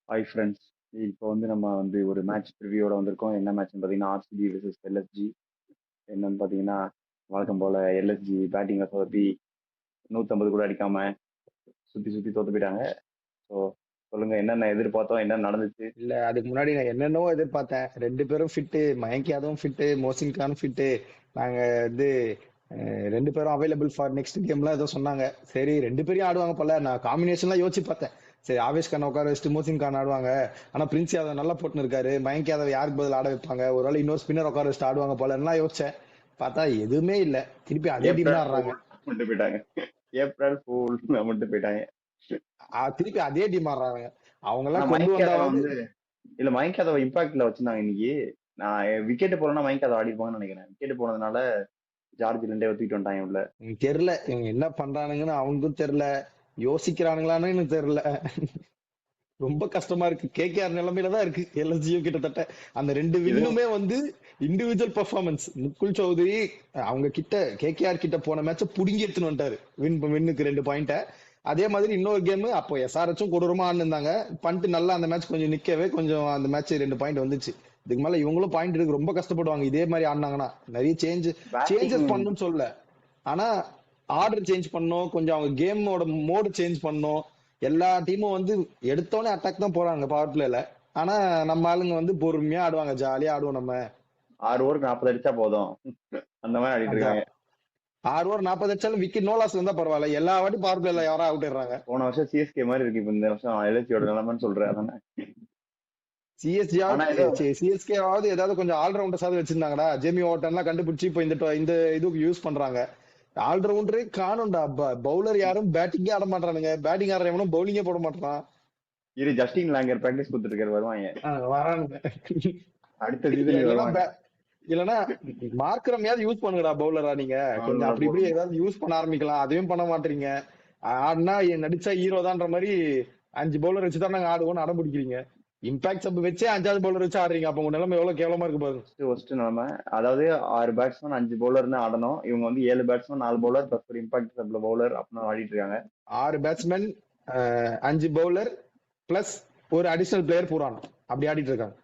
Hi friends. இப்போ வந்து நம்ம வந்து ஒரு மேட்ச் ப்ரிவியூவோட வந்திருக்கோம். என்ன மேட்ச்னு பார்த்தீங்கன்னா ஆர்சிபி vs எல்எஸ்ஜி. என்னன்னு பார்த்தீங்கன்னா வழக்கம் போல எல்எஸ்ஜி பேட்டிங்கை சொதப்பி 150 கூட அடிக்காம சுற்றி சுற்றி தோத்து போயிட்டாங்க. ஸோ சொல்லுங்க, என்னென்ன எதிர்பார்த்தோம், என்ன நடந்துச்சு? இல்ல அதுக்கு முன்னாடி நான் என்னென்னவோ எதிர்பார்த்தேன். ரெண்டு பேரும் ஃபிட்டு, மயங்க் யாதவும் ஃபிட்டு, மோசின் கான் ஃபிட்டு. நாங்க வந்து ரெண்டு பேரும் அவைலபிள் ஃபார் நெக்ஸ்ட் கேம்லாம் ஏதோ சொன்னாங்க. சரி ரெண்டு பேரையும் ஆடுவாங்க போல. நான் காம்பினேஷன்லாம் யோசிச்சு பார்த்தேன். சரி ஆவேஷ் கான் உட்கார வச்சுட்டு மோசின் கான் ஆடுவாங்க. ஆனா பிரின்ஸ் யாதவ் நல்லா போட்டுன்னு இருக்காரு. மயங்க் யாதவ் யாருக்கு பதில் ஆட வைப்பாங்க, ஒருவேளை இன்னொரு ஸ்பின்னர் உட்கார வச்சுட்டு ஆடுவாங்க போலலாம் யோசிச்சேன். பார்த்தா எதுவுமே இல்ல. திருப்பி அதே டீம் ஏப்ரல் தான் ஆடுறாங்க. ஃபூல் மட்டும் போயிட்டாங்க. ஏப்ரல் ஃபூல் மட்டும் போயிட்டாங்க. திருப்பி அதே டீம் ஆடுறாங்க. அவங்க ஆனா எல்லாம் கொண்டு மயங்க் யாதவ் வந்தாவது. வந்து இல்ல, மயங்க் யாதவ் இம்பாக்ட்ல வச்சிருந்தாங்க இன்னைக்கு. நான் விக்கெட் போலன்னா மயங்க் யாதவ் ஆடிப்பாங்கன்னு நினைக்கிறேன். விக்கெட் போனதுனால ஜார்ஜ் ரெண்டே ஒத்துக்கிட்டு வந்துட்டாங்க உள்ள. தெரியல இவங்க என்ன பண்றானுங்கன்னு அவனுக்கும் தெரியல. யோசிக்கிறானுங்களான்னு எனக்கு தெரியல. ரொம்ப கஷ்டமா இருக்கு. கேகேஆர் நிலைமையில தான் இருக்கு எல்எஸ்ஜியும் கிட்டத்தட்ட. அந்த ரெண்டு இதுவும் வின்னுமே வந்து இண்டிவிஜுவல் பெர்ஃபார்மன்ஸ். முகுல் சௌத்ரி அவங்க கிட்ட கேகேஆர் கிட்ட போன மேட்ச புடுங்கி எடுத்துன்னு வந்துட்டாரு. வின்னுக்கு 2 பாயிண்ட. அதே மாதிரி இன்னொரு கேம் அப்போ எஸ்ஆர்எச்சும் கொடூரமா ஆடிருந்தாங்க. பண்ணிட்டு நல்லா அந்த மேட்ச் கொஞ்சம் நிக்கவே கொஞ்சம் அந்த மேட்ச் 2 பாயிண்ட் வந்துச்சு. இதுக்கு மேல இவங்களும் பாயிண்ட் எடுக்க ரொம்ப கஷ்டப்படுவாங்க இதே மாதிரி ஆடினாங்கன்னா. நிறைய சேஞ்சஸ் பேட்டிங் பண்ணணும்னு சொல்ல. ஆனா ஆர்டர் சேஞ்ச் பண்ணோம், கொஞ்சம் அவங்க கேமோட மோடு சேஞ்ச் பண்ணோம். எல்லா டீமும் வந்து எடுத்தோடனே அட்டாக் தான் போறாங்க பவர் பிளேல. ஆனா நம்ம ஆளுங்க வந்து பொறுமையா ஆடுவாங்க, ஜாலியா ஆடுவோம் நம்ம. 6 ஓவருக்கு 40 அடிச்சா போதும், அந்த மாதிரி ஆடிட்டு அதான் இருக்காங்க. 6 ஓவர் 40 அடிச்சாலும் விக்கெட் நோ லாஸ் இருந்தா பரவாயில்ல. எல்லா வாட்டி பவர் பிளேல யாரா அவுட் ஆயிடுறாங்க. போன வருஷம் சிஎஸ்கே மாதிரி இருக்கு இப்ப இந்த வருஷம் எல்எஸ்சியோட நிலைமைன்னு சொல்றேன் அதானே. ஆனா ஏதோ சிஎஸ்கேவாவது ஏதாவது கொஞ்சம் ஆல்ரவுண்டர்ஸாவது வச்சிருந்தாங்கடா. ஜேமி ஓட்டன்லாம் கண்டுபிடிச்சு இப்போ இந்த இதுக்கு யூஸ் பண்றாங்க. ஆல்ரவுண்டரே காணும்டா. பவுலர் யாரும் பேட்டிங்கே ஆட மாட்டானுங்க. பேட்டிங் ஆடுறவனும் பவுலிங்கே போட மாட்டான். இரு, ஜஸ்டின் லாங்கர் பிராக்டிஸ் கொடுத்துட்டு இருக்காரு, வருவாங்க. வரானுங்க. அடுத்த சீசனுக்கு இல்லைன்னா வருவாங்க. இல்லைன்னா மார்க்கரமையாவது யூஸ் பண்ணுங்கடா பவுலரா. நீங்க கொஞ்சம் அவ்வளவுதான் அப்படி இப்படி போதும். ஏதாவது யூஸ் பண்ண ஆரம்பிக்கலாம். அதையும் பண்ண மாட்டீங்க. ஆடினா நடிச்சா ஹீரோ தான்ற மாதிரி 5 பவுலர் வச்சுதான் நாங்க ஆடுவோம்னு அடம் பிடிக்கிறீங்க. இம்பாக்ட் சப் வச்சே 5வது பவுலர் வச்சு ஆடுறீங்க. அப்ப உங்க நிலைமை எவ்வளவு கேவலமா இருக்கு பாருங்க. ஃபர்ஸ்ட் நிலைமை, அதாவது 6 பேட்ஸ்மேன் 5 பவுலர்னு ஆடணும். இவங்க வந்து 7 பேட்ஸ்மேன் 4 பவுலர் பிளஸ் ஒரு இம்பாக்ட் சப்ல பவுலர் அப்படின்னு ஆடிட்டு இருக்காங்க. 6 பேட்ஸ்மேன் 5 பவுலர் பிளஸ் ஒரு அடிஷனல் பிளேயர் பூரான் அப்படி ஆடிட்டு இருக்காங்க.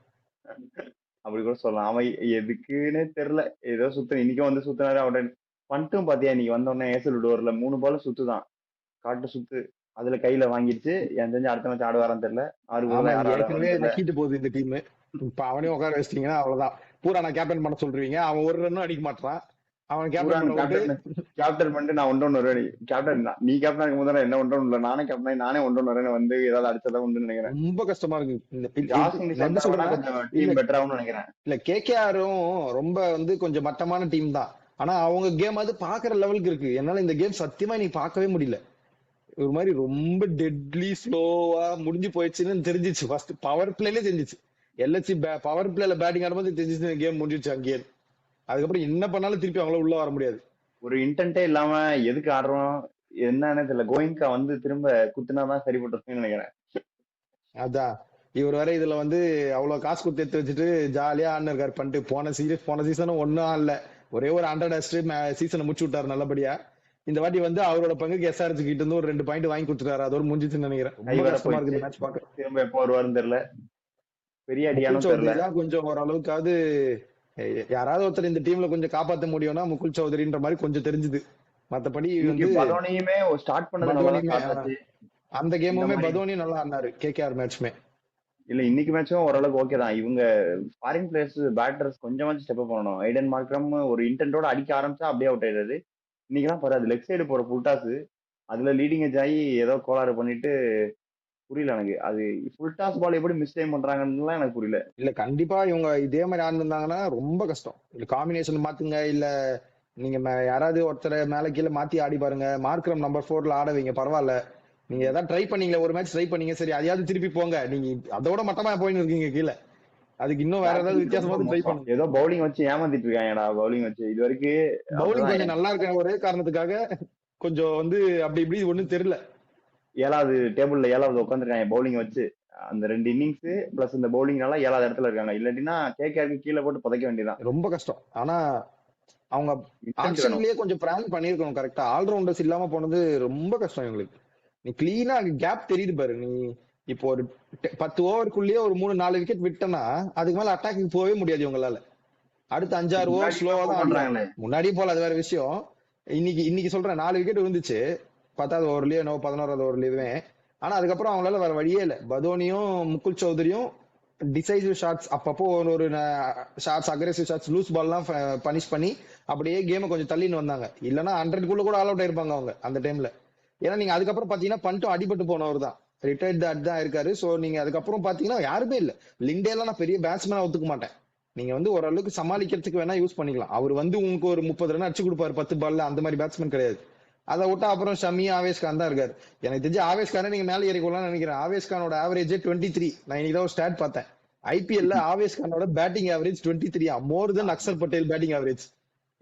அப்படி கூட சொல்லலாம். அவன் எதுக்குன்னே தெரியல, ஏதோ சுத்த இன்னைக்கும் வந்து சுத்தினாரு. அவட பண்ணிட்டும் பாத்தியா, இன்னைக்கு வந்த உடனே ஏசல் விடுவார்ல 3 பால் சுத்துதான், காட்டு சுத்து. அதுல கையில வாங்கிடுச்சு. என் தெரிஞ்சு அடுத்த மேட்ச் ஆடுவாரான்னு தெரியல. 6 கூட ஆமா, யாரும் இது ஏற்கனவே ஆடுவாங்கன்னு தெரியல. நக்கிட்டு போகுது இந்த டீம். இப்ப அவனையும் உட்கார வச்சிட்டீங்கன்னா அவ்வளவுதான். பூரா நான் கேப்டன் பண்ண சொல்றீங்க. அவன் ஒரு ரன்னும் அடிக்க மாட்டான். அவன் கேப்டன் பூரான் பண்ண விட்டு கேப்டன் கேப்டன் பண்ணிட்டு நான் ஒன்று வருவேன். கேப்டன் நீ கேப்டன் இருக்கும் போது என்ன ஒன்று இல்லை, நானே கேப்டன் நானே ஒன்று வரேன்னு வந்து ஏதாவது அடிச்சதான் உண்டுன்னு நினைக்கிறேன். ரொம்ப கஷ்டமா இருக்கு. ஜாஸ் நான் என்ன இங்கிலீஷ் வந்தா சொல்றேன்னா, கொஞ்சம் இல்ல டீம் பெட்டராகும்னு நினைக்கிறேன். இல்ல கேகேஆரும் ரொம்ப வந்து கொஞ்சம் மட்டமான டீம் தான். ஆனா அவங்க கேம் அது பாக்குற லெவலுக்கு இருக்கு. என்னால இந்த கேம் சத்தியமா நீ பார்க்கவே முடியல. ஒரு மாதிரி ரொம்ப டெட்லி ஸ்லோவா முடிஞ்சு போயிடுச்சுன்னு தெரிஞ்சிச்சு. ஃபர்ஸ்ட் பவர் பிளேலே தெரிஞ்சிச்சு. எல்எஸ்சி பவர் பிளேல பேட்டிங் ஆடும்போது தெரிஞ்சிச்சு கேம் முடிஞ்சிச்சு அங்கேயே. அதுக்கப்புறம் என்ன பண்ணாலும் திருப்பி அவங்கள உள்ள வர முடியாது. ஒரு இன்டென்ட்டே இல்லாம எதுக்கு ஆடுறோம் என்னன்னு தெரியல. கோயிங்கா வந்து திரும்ப குத்துனாதான் சரிப்பட்டு நினைக்கிறேன். அதான் இவர் வரை இதுல வந்து அவ்வளவு காசு கொடுத்து எடுத்து வச்சுட்டு ஜாலியா ஆடினு இருக்காரு. பண்ணிட்டு போன சீசனும் ஒன்னும் ஆடல. ஒரே ஒரு 100 அடிச்சுட்டு சீசனை முடிச்சு விட்டாரு நல்லபடியா. இந்த வாட்டி வந்து அவரோட பங்குக்கு எஸ்ஆர்எச் கிட்ட இருந்து ஒரு 2 பாயிண்ட் வாங்கி கொடுத்துட்டாரு. அதோட முடிஞ்சிச்சுன்னு நினைக்கிறேன். கை ரொம்ப வர கஷ்டமா இருக்கு போயிடுச்சு. இந்த மேட்ச் பாக்க. திரும்ப எப்போ வருவாருன்னு தெரியல. பெரிய முகுல் அடியானும் சௌத்ரி தெரியல. தான் கொஞ்சம் ஓரளவுக்காவது யாராவது ஒருத்தர் இந்த டீம்ல கொஞ்சம் காப்பாத்த முடியும்னா முகுல் சௌத்ரின்ற மாதிரி கொஞ்சம் தெரிஞ்சுது. மத்தபடி இன்னைக்கு வந்து பதோனியுமே ஸ்டார்ட் பண்ணது நல்லா தான் பதோனியுமே ஸ்டார்ட் ஆச்சு. அந்த இந்த கேமுமே மாதிரி பதோனி நல்லா ஆடினாரு கேகேஆர் மேட்ச்மே. இல்ல, இன்னைக்கு மேட்சும் ஓரளவுக்கு ஓகே தான். இவங்க ஃபாரின் பிளேயர்ஸ் பேட்டர்ஸ் கொஞ்சமாச்சும் ஸ்டெப் பண்ணணும். ஐடன் மார்க்ரம் ஒரு இன்டென்டோட அடிக்க ஆரம்பிச்சா அப்படியே அவுட் ஆயிடுறது. இன்னைக்கெல்லாம் பாரு, அது லெக் சைடு போற ஃபுல் டாஸ், அதுல லீடிங் எஜ் ஆகி ஏதோ கோளாறு பண்ணிட்டு புரியல எனக்கு. அது ஃபுல் டாஸ் பால் எப்படி மிஸ் டைம் பண்றாங்கன்னு எனக்கு புரியல. இல்ல கண்டிப்பா இவங்க இதே மாதிரி ஆடிருந்தாங்கன்னா ரொம்ப கஷ்டம். இல்ல காம்பினேஷன் மாத்துங்க, இல்ல நீங்க யாராவது ஒருத்தரை மேல கீழே மாத்தி ஆடி பாருங்க. மார்க்ரம் நம்பர் 4ல ஆட வைங்க, பரவாயில்ல. நீங்க ஏதாவது ட்ரை பண்ணீங்களா, ஒரு மேட்ச் ட்ரை பண்ணீங்க, சரி அதையாவது திருப்பி போங்க. நீங்க அதோட மட்டமா போயின்னு இருக்கீங்க கீழே. அதுக்கு இன்னும் வேற ஏதாவது பேட்டிங் ரொம்ப வித்தியாசமாவது ட்ரை மோசம். பண்ணுங்க. ஏதோ பவுலிங் வச்சு ஏமாத்திட்டு இருக்காங்கடா. பவுலிங் வச்சு இது வரைக்கும் பவுலிங் அப்படிதான். கொஞ்சம் நல்லா இருக்க ஒரே காரணத்துக்காக கொஞ்சம் வந்து அப்படி இப்படி ஒண்ணும் தெரியல. 7வது டேபிள்ல 7வது உட்காந்துருக்காங்க பவுலிங் வச்சு. அந்த 2 இன்னிங்ஸ் பிளஸ் இந்த பவுலிங்னால 7வது இடத்துல இருக்காங்க. இல்லாட்டினா கேகேஆருக்கு கீழே போட்டு புதைக்க வேண்டியதான். ரொம்ப கஷ்டம். ஆனா அவங்க இன்டென்ட் வேணும். ஆக்ஷன்லயே கொஞ்சம் பிளான் பண்ணிருக்கணும் கரெக்டா. ஆல்ரவுண்டர்ஸ் இல்லாம போனது ரொம்ப கஷ்டம் இவங்களுக்கு. நீ கிளீனா கேப் தெரியுது பாரு. நீ இப்போ ஒரு 10 ஓவருக்குள்ளேயே ஒரு 3-4 விக்கெட் விட்டனா அதுக்கு மேல அட்டாக்கு போகவே முடியாது இவங்களால. அடுத்து 5-6 ஓவர் முன்னாடி எல்லாம் ஸ்லோவா போக தான் ஆடுவாங்க. பண்றாங்களே. முன்னாடியே போல, அது வேற விஷயம். இன்னைக்கு இன்னைக்கு சொல்றேன் 4 விக்கெட் விழுந்துச்சு 10வது ஓவர்லயோ என்னவோ 11வது ஓவர்லயுமே. ஆனா அதுக்கப்புறம் அவங்களால வேற வழியே இல்ல. பதோனியும் முகுல் சௌத்ரியும் டிசைசிவ் ஷாட்ஸ் அப்பப்போ ஒரு ஒரு ஷாட்ஸ், அக்ரெசிவ் ஷாட்ஸ், லூஸ் பால்லாம் பனிஷ் பண்ணி அப்படியே கேமை கொஞ்சம் தள்ளின்னு வந்தாங்க. இல்லன்னா 100க்குள்ள கூட ஆல் அவுட் ஆயிருப்பாங்க அவங்க அந்த டைம்ல. ஏன்னா நீங்க அதுக்கப்புறம் பாத்தீங்கன்னா பண்ட்டும் அடிபட்டு போனவர் தான், ரிட்டையர்ட் தான் இருக்காரு. சோ நீங்க அதுக்கப்புறம் பாத்தீங்கன்னா யாருமே இல்ல. லிண்டேலாம் நான் பெரிய பேட்ஸ்மேனா ஒத்துக்க மாட்டேன். நீங்க வந்து ஓரளவுக்கு சமாளிக்கிறதுக்கு வேணா யூஸ் பண்ணிக்கலாம். அவர் வந்து உங்களுக்கு ஒரு 30 ரன் அடிச்சு கொடுப்பாரு 10 பால்ல, அந்த மாதிரி பேட்ஸ்மேன் கிடையாது. அதை விட்டா அப்புறம் ஷமி, ஆவேஸ் கான் தான் இருக்காரு. எனக்கு தெரிஞ்சு ஆவேஸ் கானை நீங்க மேல ஏறிக்கொள்ளலாம் நினைக்கிறேன். ஆவேஸ் கானோட ஆவரேஜ் 23. நான் இன்னைக்கு தான் ஒரு ஸ்டாட் பார்த்தேன். ஐபிஎல்ல ஆவேஸ் கானோட batting average 23, more then Axar Patel batting average.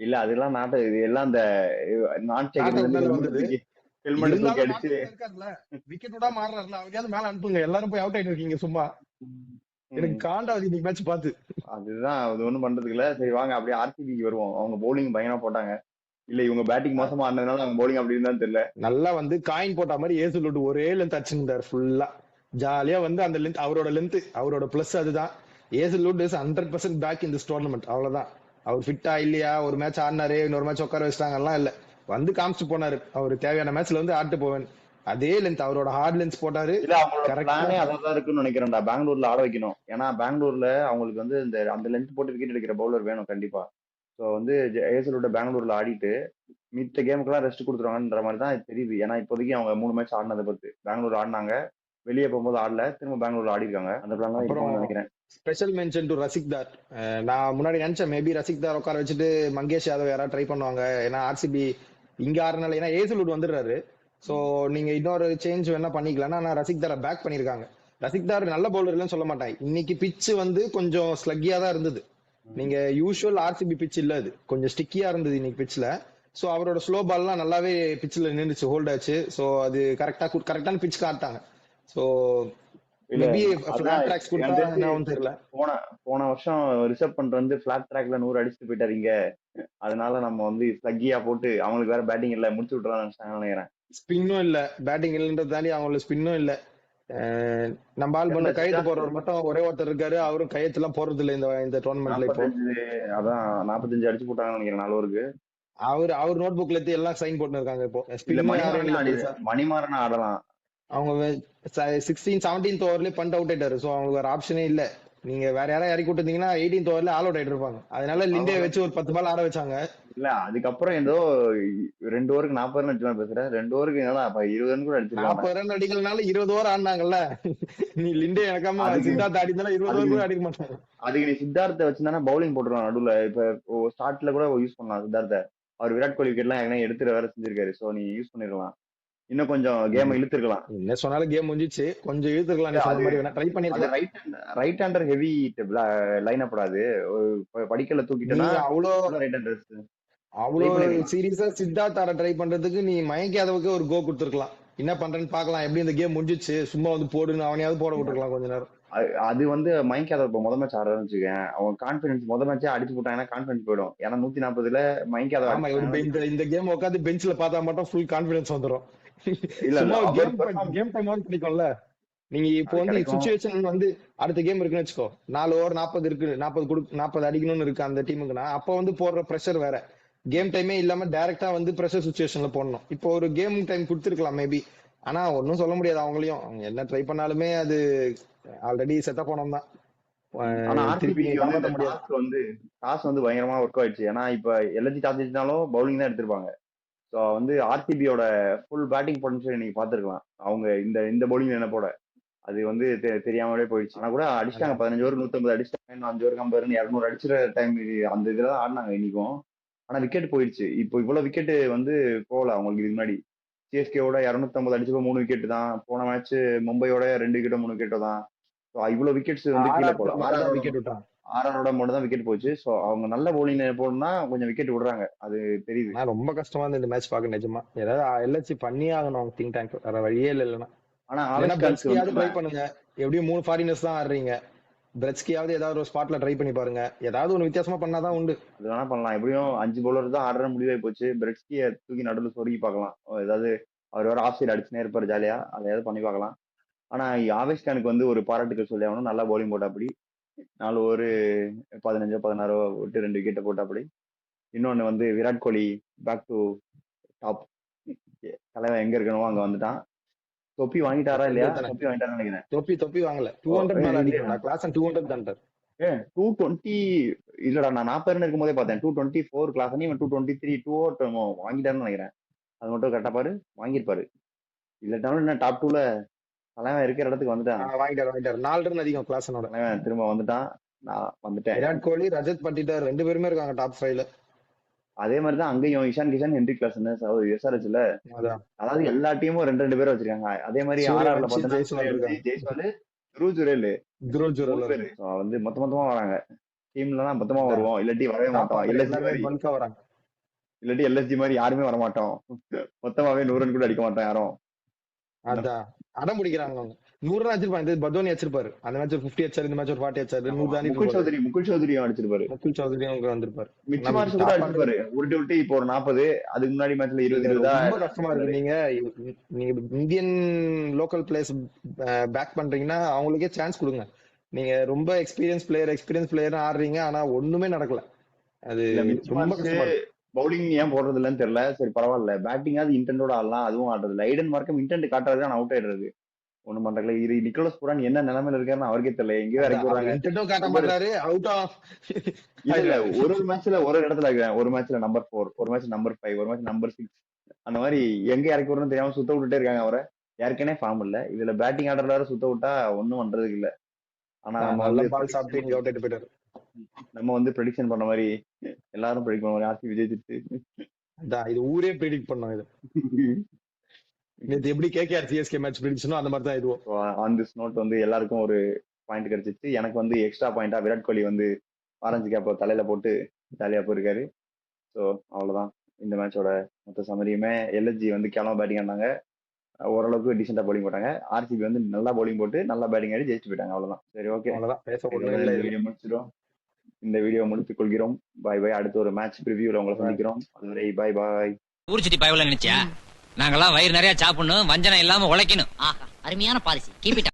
இல்ல அதெல்லாம் நாட்டு, இது எல்லாம் இந்த நான் நாட் ஸ்ட்ரைக்கர்ல அவுட் இருந்து மேல ஹெல்மெட் வந்தது. தூக்கி ஹெல்மெட் தூக்கி இருந்தாலும் நாட் அடிச்சு. அவுட்ல இருக்காருல்ல, விக்கெட் விடாம மாறுறாருல, அவரையாவது மேல அனுப்புங்க. எல்லாரும் போய் அவுட் ஆயிட்டு இருக்கீங்க சும்மா. எனக்கு ம். காண்டாவது இன்னைக்கு மேட்ச் பார்த்து. அதுதான் அது ஒண்ணும் பண்றதுக்கு இல்ல. சரி வாங்க அப்படியே ஆர்சிபிக்கு வருவோம். அவங்க பவுலிங் பயங்கரமா போட்டாங்க. இல்ல இவங்க பேட்டிங் மோசமா ஆனதுனால அவங்க பவுலிங் அப்படி இருந்தான்னு தெரியல. நல்லா வந்து காயின் போட்ட மாதிரி ஏசுலோட் ஒரே லென்த் அடிச்சுட்டாரு ஃபுல்லா. ஜாலியா வந்து அந்த லென்த், அவரோட பிளஸ் அதுதான். ஏசுலோட் is 100% back in this tournament. அவ்வளவுதான். அவர் ஃபிட்டா இல்லையா, ஒரு மேட்ச் ஆடினாரு இன்னொரு மேட்ச் உட்கார வச்சிட்டாங்க எல்லாம் இல்ல, வந்து காமிச்சிட்டு போனாரு. அவரு தேவையான மேட்ச்ல வந்து ஆட்டு போவேன். அதே லென்த் அவரோட ஹார்ட் லென்த் போட்டாரு. இல்ல அவங்களோட கரெக்டா பிளானே அதான் இருக்குன்னு நினைக்கிறேன்டா. பெங்களூர்ல ஆட வைக்கணும். ஏன்னா பெங்களூர்ல அவங்களுக்கு வந்து இந்த அந்த லென்த் போட்டு விக்கெட் எடுக்கிற பவுலர் வேணும் கண்டிப்பா. ஸோ வந்து ஏசலோட பெங்களூர்ல ஆடிட்டு மித்த கேமுக்கெல்லாம் ரெஸ்ட் கொடுத்துருவாங்கன்ற மாதிரி தான் தெரியுது. ஏன்னா இப்போதைக்கு அவங்க 3 மேட்ச் ஆடினதை பத்து பெங்களூர் ஆடினாங்க, வெளியே போகும்போது ஆடல, திரும்ப பெங்களூர் ஆடி இருக்காங்க. அந்த பிளான் தான் அப்புறம் இருக்கும்னு நினைக்கிறேன். ஸ்பெஷல் மென்ஷன் டு ரசிக் தார். நான் முன்னாடி நினைச்சேன் மேபி ரசிக் தார் உட்கார வச்சுட்டு மங்கேஷ் யாதவ் யாராவது ட்ரை பண்ணுவாங்க. ஏன்னா ஆர்சிபி இங்க ஆறுனால, ஏன்னா ஏசுலுட் வந்துடுறாரு. சோ நீங்க இன்னொரு சேஞ்ச் வேணா பண்ணிக்கலாம். ஆனா ரசிக் தாரை பேக் பண்ணிருக்காங்க. ரசிக் தார் நல்ல பவுலர் இல்லைன்னு சொல்ல மாட்டேன். இன்னைக்கு பிச் வந்து கொஞ்சம் ஸ்லக்கியா தான் இருந்தது. நீங்க யூஷுவல் ஆர்சிபி பிச் இல்ல, அது கொஞ்சம் ஸ்டிக்கியா இருந்தது இன்னைக்கு பிச்ல. சோ அவரோட ஸ்லோ பால்லாம் நல்லாவே பிச்ல நின்றுச்சு, ஹோல்ட் ஆச்சு. சோ அது கரெக்டான பிச் காட்டாங்க. சோ இல்ல மேபி அதான் ஃபிளாட் ட்ராக்ஸ் கொடுத்தா எனக்கு தெரிஞ்சு என்ன தெரியல. போன போன வருஷம் ரிசர்வ் பண்ட் வந்து பிளாட் ட்ராக்ல 100 அடிச்சுட்டு போயிட்டாருங்க. அதனால நம்ம வந்து ஸ்லக்கியா போட்டு அவங்களுக்கு வேற பேட்டிங் இல்ல, முடிச்சு விட்டுறான்னு நினைக்கிறேன். ஸ்பின்னும் இல்ல, பேட்டிங் இல்லைன்றது தாண்டி அவங்களுக்கு ஸ்பின்னும் இல்ல. நம்ம ஆள் பண்ண கையெழுத்து போடுறவர் மட்டும் ஒரே ஒருத்தர் இருக்காரு. அவரும் கையெழுத்து எல்லாம் போடுறது இல்ல இந்த டோர்னமெண்ட்ல. இப்போ 45 அதான் 45 அடிச்சு போட்டாங்கன்னு நினைக்கிறேன் 4 ஓவருக்கு. அவர் நோட் புக்ல எடுத்து எல்லாம் சைன் போட்டு இருக்காங்க. இப்போ இல்ல ஸ்பின்னும் யாரும் மணிமாறனே இல்ல பெருசா. மணிமாறன ஆடலாம். அவங்க 16th ஓவர்லயே பண்ட் அவுட் ஆயிட்டாரு. சோ அவங்களுக்கு வேற ஆப்ஷனே இல்ல. நீங்க வேற யாராவது இறக்கி விட்டுருந்தீங்கன்னா 18th ஓவர்ல ஆல் அவுட் ஆயிட்டு இருப்பாங்க. அதனால லிண்டே அவ்வளவு வச்சு ஒரு 10 பால் ஆட வச்சாங்க. இல்ல அதுக்கப்புறம் ஏதோ 2 ஓவருக்கு 40 ரன் அடிச்சு பேசுறேன். 2 ஓவருக்கு என்னடா அப்ப 20 ரன் கூட அடிச்சிருக்காங்க. 40 ரன் அடிக்கலனால 20 ஓவர் ஆடினாங்கல்ல. நீ லிண்டே எனக்காம அதுக்கு சித்தார்த் ஆடி இருந்தாலும் 20 ஓவர் அதுக்கு கூட அடிக்க மாட்டாங்க. அதுக்கு நீ சித்தார்த்த வச்சிருந்தானே பவுலிங் போட்டுருவான் நடுவுல. இப்ப ஸ்டார்ட்ல கூட யூஸ் பண்ணலாம் சித்தார்த்த. அவர் விராட் கோலி விக்கெட் எல்லாம் ஏற்கனவே எடுத்துட்டு வேற செஞ்சிருக்காரு. சோ நீ யூஸ் பண்ணிருக்கலாம். இன்னும் கொஞ்சம் கேம் இழுத்துருக்கலாம். என்ன சொன்னாலும் கேம் முடிஞ்சிச்சு. கொஞ்சம் இழுத்துக்கலாம். நீ சொன்ன அது மாதிரி வேணா ட்ரை அது பண்ணிருக்கலாம். Right hander heavy line up அது. படிக்கல நீ தூக்கிட்டேன்னா அவ்வளோ ரைட் ஹேண்டர் ட்ரை அவ்வளோ பண்ணிருக்கலாம். சீரியஸா சித்தார்த் ஆட ட்ரை பண்றதுக்கு நீ மயங்க் யாதவுக்கு ஒரு கோ கொடுத்துருக்கலாம். என்ன பண்றேன்னு பாக்கலாம், எப்படி இந்த கேம் முடிஞ்சிச்சு, சும்மா வந்து போடுன்னு அவனையாவது போட விட்டுருக்கலாம் கொஞ்ச நேரம். அது வந்து மயங்க் யாதவ் இப்போ முதல் மேட்ச் ஆடுறான்னு வச்சுக்கேன், அவன் கான்பிடன்ஸ் முதல் மேட்சே அடிச்சு போட்டாங்கன்னா கான்பிடன்ஸ் போயிடும். ஏன்னா 140ல மயங்க் யாதவ் ஆமா, ஒரு இந்த கேம் உட்காந்து பெஞ்ச்ல பார்த்தா மட்டும் ஃபுல் கான்பிடன்ஸ் வந்துடும். இல்ல இல்ல சும்மா அவர் பெர்ஃபார்ம் கேம் டைம் கிடைக்கும்ல. நீங்க இப்போ அது வந்து கிடைக்கும். சுச்சுவேஷன் வந்து அடுத்த கேம் இருக்குன்னு வச்சுக்கோ, 4 ஓவர் 40 இருக்கு, 40 அடிக்கணும்னு இருக்கு அந்த டீமுக்குன்னா, அப்ப வந்து போடுற ப்ரெஷர் வேற. கேம் டைமே இல்லாம டைரக்டா வந்து ப்ரெஷர் சுச்சுவேஷன்ல போடணும். இப்போ ஒரு கேம் டைம் கொடுத்துருக்கலாம் மேபி. ஆனா ஒன்னும் சொல்ல முடியாது. அவங்களையும் அவங்க என்ன ட்ரை பண்ணாலுமே அது ஆல்ரெடி செட்டப் போனோம் தான். ஆனா திருப்பி ஆர்சிபிக்கு நீங்க வந்து இந்த காப்பாற்ற முடியாது. டாஸ் வந்து பயங்கரமா ஒர்க் ஆயிடுச்சு. ஏன்னா இப்ப எல்லாத்தையும் டாஸ் ஜெயிச்சாலும் பவுலிங் தான் எடுத்திருப்பாங்க. ஸோ வந்து ஆர்சிபியோட ஃபுல் பேட்டிங் பொட்டன்ஷியல் இன்னைக்கு பார்த்துருக்கலாம். அவங்க இந்த இந்த பவுலிங் என்ன போட அது வந்து தெரியாமலே போயிடுச்சு. ஆனா கூட அடிச்சிட்டாங்க. 15 ஓவர் 150 அடிச்சிட்டாங்க. 5 ஓவர் 50 200 அடிச்சுற டைம் அந்த இதுல தான் ஆடினாங்க இன்னைக்கும். ஆனா விக்கெட் போயிடுச்சு. இப்போ இவ்வளவு விக்கெட் வந்து போகல அவங்களுக்கு இதுக்கு முன்னாடி. சிஎஸ்கேவோட 250 அடிச்சப்போ 3 விக்கெட் தான். போன மேட்ச் மும்பையோட 2 விக்கெட்டோ 3 விக்கெட்டோ தான். ஸோ இவ்வளவு விக்கெட்ஸ் வந்து கீழே போல. மட்டும் தான் விக்கெட் விட்டாங்க. ஆர்ஆரோட மட்டும் தான் விக்கெட் போச்சு. ஸோ அவங்க நல்ல பவுலிங் போடணும்னா கொஞ்சம் விக்கெட் விடுறாங்க. அது தெரியுது. ஆனா ரொம்ப கஷ்டமா இருந்தது இந்த மேட்ச் பார்க்க நிஜமா. ஏதாவது எல்எச்சி பண்ணியே ஆகணும் அவங்க திங்க் டேங்க். வேற வழியே இல்ல. இல்லைன்னா ஆனா இல்லைன்னா ஆவேஷ் கான்ஸ் பிரெட்ஸ்கியாவது ட்ரை வந்து பண்ணுங்க. எப்படியும் 3 ஃபாரினர்ஸ் தான் ஆடுறீங்க. பிரெட்ஸ்கியாவது ஏதாவது ஒரு ஸ்பாட்ல ட்ரை பண்ணி பாருங்க. ஏதாவது ஒன்று வித்தியாசமா பண்ணாதான் உண்டு. அது வேணா பண்ணலாம். எப்படியும் 5 பவுலர் தான் ஆடுற முடிவாகி போச்சு. பிரெட்ஸ்கியை தூக்கி நடுவில் சொருகி பார்க்கலாம். ஏதாவது அவர் வேற ஆஃப் சைடு அடிச்சுனே இருப்பாரு ஜாலியா. அதையாவது பண்ணி பார்க்கலாம். ஆனா ஆவேஷ் கானுக்கு வந்து ஒரு பாராட்டுக்கள் சொல்லி ஆகணும். நல்லா பவுலிங் போட்டாப்படி. 4 ஓவர் 15 16 விட்டு 2 விக்கெட் போட்டாப்படி. இன்னொன்னு வந்து Virat Kohli back to top. தலைவன் எங்க இருக்கணுமோ அங்க வந்துட்டான். தொப்பி வாங்கிட்டாரா இல்லையா? தானே தொப்பி வாங்கிட்டாரான்னு நினைக்கிறேன். தொப்பி வாங்கல 200 மேல இல்லையா? அடிக்கணும் கிளாஸ் 200 தான்ட்டார். 220 இல்லடா, நான் 40 ரன் இருக்கும்போதே பார்த்தேன். 224 கிளாஸ் பண்ணி இவன் 223 வாங்கிட்டாருன்னு நினைக்கிறேன். அது மட்டும் கரெக்டா பாரு, வாங்கியிருப்பாரு. இல்லாட்டாலும் என்ன டாப் 2ல தலைவன் இருக்கிற இடத்துக்கு வந்துட்டான். வாங்கிட்டாரு 4 ரன் அதிகம் கிளாஸனோட. தலைவன் திரும்ப வந்துட்டான். நான் வந்துட்டேன். விராட் கோலி ரஜத் பட்டிதார் 2 பேருமே இருக்காங்க டாப் 5ல. அதே மாதிரிதான் அங்கேயும் இஷான் கிஷான் ஹென்ரி கிளாஸ் எஸ்ஆர்எச்ல. அதாவது எல்லா டீமும் 2 பேரை வச்சிருக்காங்க. அதே மாதிரி ஆர்ஆர்ல பார்த்தீங்கன்னா ஜெய்ஸ்வால், துருவ் ஜுரேல் வந்து மொத்தமா வராங்க. டீம்ல தான் மொத்தமா வருவோம், இல்லாட்டி வரவே மாட்டோம். இல்லாட்டி எல்எஸ்ஜி மாதிரி யாருமே வர மாட்டோம். மொத்தமாவே 100 ரன் கூட அடிக்க மாட்டோம் யாரும். அதான் அடம் பிடிக்கிறாங்க அவங்க. 100 ரன் அடிச்சிருப்பாங்க. பதோனி அடிச்சிருப்பாரு அந்த மேட்ச் ஒரு 50 அடிச்சாரு, இந்த மேட்ச் ஒரு 40 அடிச்சாரு. 100 தாண்டி முகுல் சௌத்ரியும் அடிச்சிருப்பாரு. முகுல் சௌத்ரியும் அவங்க வந்திருப்பாரு. மிச்ச மார்க்ஸ் கூட அடிச்சிருப்பாரு. உருட்டி இப்போ ஒரு 40. அதுக்கு முன்னாடி மேட்ச்ல 20 ரொம்ப கஷ்டமா இருக்கு. நீங்க இந்தியன் லோக்கல் பிளேயர்ஸ் பேக் பண்றீங்கன்னா அவங்களுக்கே சான்ஸ் கொடுங்க. நீங்க ரொம்ப எக்ஸ்பீரியன்ஸ் பிளேயர் ஆடுறீங்க, ஆனா ஒண்ணுமே நடக்கல. அது ரொம்ப கஷ்டமா இருக்கு. பவுலிங் ஏன் போடுறது இல்லன்னு தெரியல. சரி பரவாயில்ல, பேட்டிங்காவது இன்டென்டோட ஆடலாம். அதுவும் ஆடுறது இல்லை. ஐடன் மார்க்கம் இன்டென்ட் காட்டுறது தான் அவுட் ஆயிடுறது. ஒண்ணும் பண்றதுல இது நிக்கோலஸ் புரான் என்ன நிலைமையில இருக்காருன்னு அவருக்கே தெரியல. எங்கேயோ இறக்கி இல்ல ஒரு மேட்ச்ல ஒரு இடத்துல இருக்கிறேன். ஒரு மேட்ச்ல நம்பர் 4, ஒரு மேட்ச் நம்பர் 5, ஒரு மேட்ச் நம்பர் 6. அந்த மாதிரி எங்க இறக்கி விடுறதுன்னு தெரியாம சுத்த விட்டுட்டே இருக்காங்க அவரை. ஏற்கனவே ஃபார்ம் இல்ல, இதுல பேட்டிங் ஆர்டர்ல வேற சுத்த விட்டா ஒன்னும் பண்றதுக்கு இல்ல. ஆனா நம்ம வந்து ப்ரெடிக்ஷன் பண்ண மாதிரி எல்லாரும் ப்ரெடிக்ட் பண்ண மாதிரி ஆர்சிபி ஜெயிச்சிட்டு இது ஊரே ப்ரெடிக்ட் பண்ணோம். இது நேத்து எப்படி கேகேஆர் சிஎஸ்கே மேட்ச் ப்ரெடிக்ஷனோ அந்த மாதிரி தான் இதுவும். ஆன் திஸ் நோட் வந்து எல்லாருக்கும் ஒரு பாயிண்ட் கிடைச்சிச்சு. எனக்கு வந்து எக்ஸ்ட்ரா பாயிண்டா விராட் கோலி வந்து ஆரஞ்சு கேப்ப தலையில போட்டு ஜாலியா போயிருக்காரு. ஸோ அவ்வளவுதான் இந்த மேட்சோட மொத்த சமரியுமே. எல்எஸ்ஜி வந்து கேவலமா பேட்டிங் ஆனாங்க, ஓரளவுக்கு டீசெண்டா பவுலிங் போட்டாங்க. ஆர்சிபி வந்து நல்லா பவுலிங் போட்டு நல்லா பேட்டிங் ஆடி ஜெயிச்சு போயிட்டாங்க. அவ்வளவுதான். சரி, ஓகே, வீடியோ முடிச்சிடும். இந்த வீடியோ முடித்துக் கொள்கிறோம். பாய் பாய். அடுத்து ஒரு மேட்ச் ப்ரிவியூல உங்களை சந்திக்கிறோம். அதுவரை பாய் பாய். ஊர் சுத்தி பயவுல நினைச்சா நாங்கெல்லாம் வயிறு நிறைய சாப்பிடணும், வஞ்சனம் இல்லாம உழைக்கணும். ஆஹா, அருமையான பாலிசி. Keep it